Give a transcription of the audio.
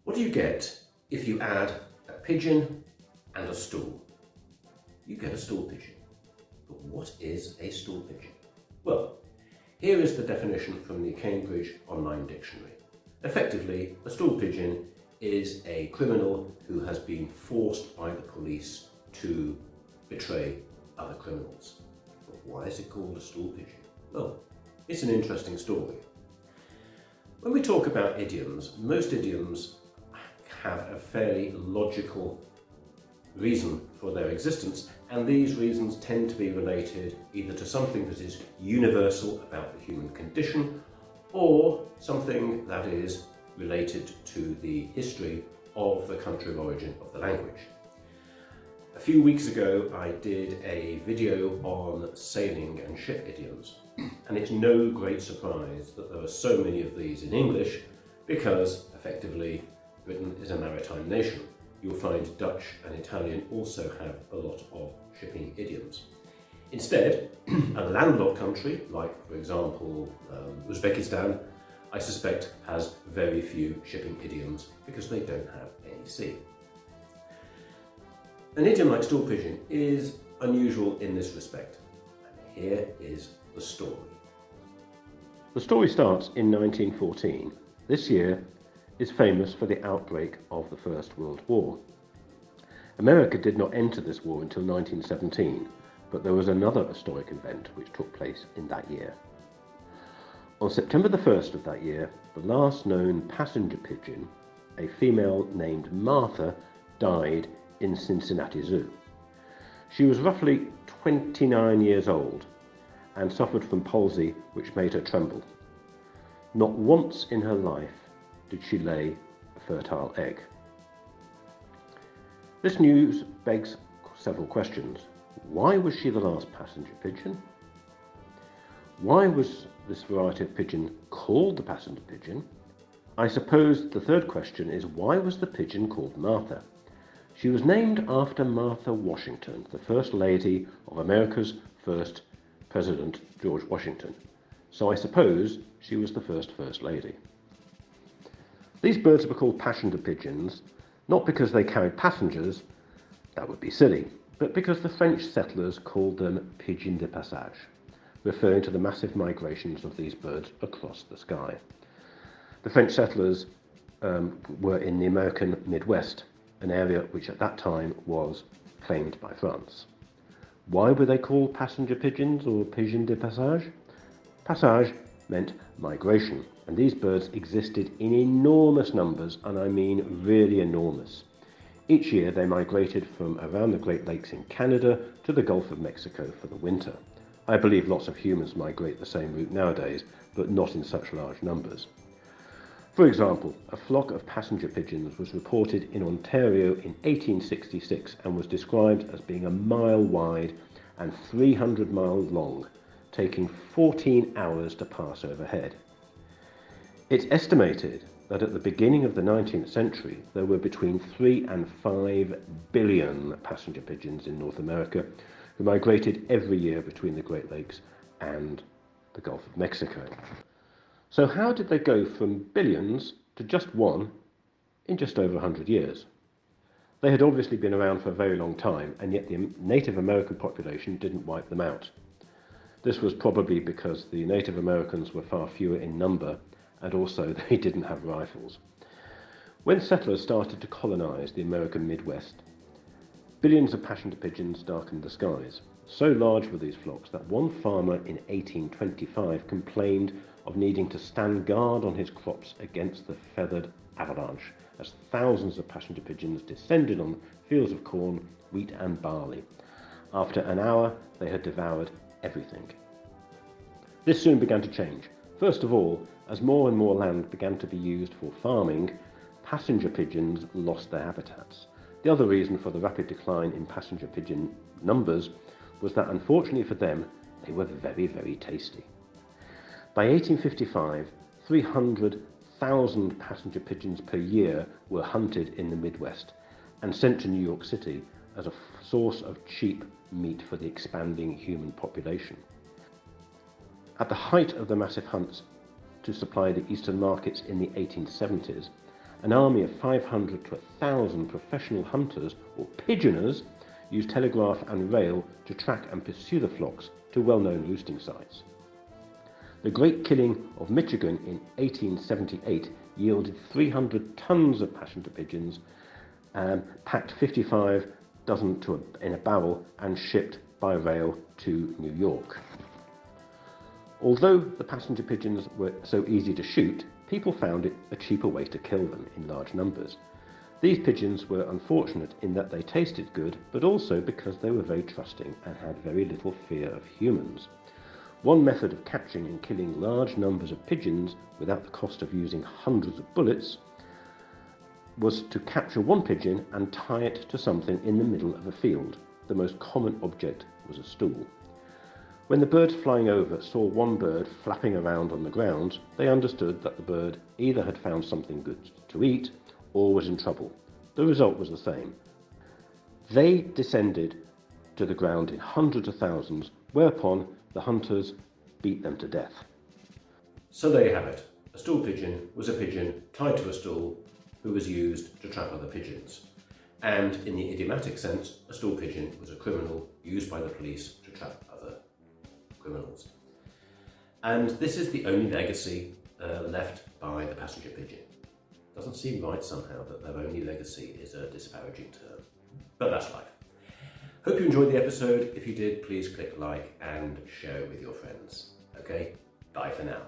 What do you get if you add a pigeon and a stool? You get a stool pigeon. But what is a stool pigeon? Well, here is the definition from the Cambridge Online Dictionary. Effectively, a stool pigeon is a criminal who has been forced by the police to betray other criminals. But why is it called a stool pigeon? Well, it's an interesting story. When we talk about idioms, most idioms have a fairly logical reason for their existence, and these reasons tend to be related either to something that is universal about the human condition or something that is related to the history of the country of origin of the language. A few weeks ago I did a video on sailing and ship idioms, and it's no great surprise that there are so many of these in English because effectively Britain is a maritime nation. You'll find Dutch and Italian also have a lot of shipping idioms. Instead, a landlocked country, like for example Uzbekistan, I suspect has very few shipping idioms because they don't have any sea. An idiom like stool pigeon is unusual in this respect, and here is the story. The story starts in 1914. This year is famous for the outbreak of the First World War. America did not enter this war until 1917, but there was another historic event which took place in that year. On September the 1st of that year, the last known passenger pigeon, a female named Martha, died in Cincinnati Zoo. She was roughly 29 years old and suffered from palsy which made her tremble. Not once in her life did she lay a fertile egg. This news begs several questions. Why was she the last passenger pigeon? Why was this variety of pigeon called the passenger pigeon? I suppose the third question is, why was the pigeon called Martha? She was named after Martha Washington, the First Lady of America's first President, George Washington. So I suppose she was the First Lady. These birds were called passenger pigeons, not because they carried passengers, that would be silly, but because the French settlers called them pigeons de passage, referring to the massive migrations of these birds across the sky. The French settlers were in the American Midwest, an area which at that time was claimed by France. Why were they called passenger pigeons or pigeons de passage? Passage meant migration, and these birds existed in enormous numbers, and I mean really enormous. Each year they migrated from around the Great Lakes in Canada to the Gulf of Mexico for the winter. I believe lots of humans migrate the same route nowadays, but not in such large numbers. For example, a flock of passenger pigeons was reported in Ontario in 1866 and was described as being a mile wide and 300 miles long, taking 14 hours to pass overhead. It's estimated that at the beginning of the 19th century there were between 3 and 5 billion passenger pigeons in North America who migrated every year between the Great Lakes and the Gulf of Mexico. So how did they go from billions to just one in just over 100 years? They had obviously been around for a very long time, and yet the Native American population didn't wipe them out. This was probably because the Native Americans were far fewer in number, and also they didn't have rifles. When settlers started to colonize the American Midwest, billions of passenger pigeons darkened the skies. So large were these flocks that one farmer in 1825 complained of needing to stand guard on his crops against the feathered avalanche, as thousands of passenger pigeons descended on fields of corn, wheat and barley. After an hour, they had devoured everything. This soon began to change. First of all, as more and more land began to be used for farming, passenger pigeons lost their habitats. The other reason for the rapid decline in passenger pigeon numbers was that, unfortunately for them, they were very, very tasty. By 1855, 300,000 passenger pigeons per year were hunted in the Midwest and sent to New York City as a source of cheap meat for the expanding human population. At the height of the massive hunts to supply the eastern markets in the 1870s, An army of 500 to 1,000 professional hunters, or pigeoners, used telegraph and rail to track and pursue the flocks to well-known roosting sites. The Great Killing of Michigan in 1878 yielded 300 tons of passenger pigeons, packed 55 dozen in a barrel and shipped by rail to New York. Although the passenger pigeons were so easy to shoot, people found it a cheaper way to kill them in large numbers. These pigeons were unfortunate in that they tasted good, but also because they were very trusting and had very little fear of humans. One method of catching and killing large numbers of pigeons without the cost of using hundreds of bullets was to capture one pigeon and tie it to something in the middle of a field. The most common object was a stool. When the birds flying over saw one bird flapping around on the ground, they understood that the bird either had found something good to eat or was in trouble. The result was the same. They descended to the ground in hundreds of thousands, whereupon the hunters beat them to death. So there you have it. A stool pigeon was a pigeon tied to a stool who was used to trap other pigeons. And in the idiomatic sense, a stool pigeon was a criminal used by the police to trap other criminals. And this is the only legacy left by the passenger pigeon. Doesn't seem right somehow that their only legacy is a disparaging term, but that's life. Hope you enjoyed the episode. If you did, please click like and share with your friends. Okay, bye for now.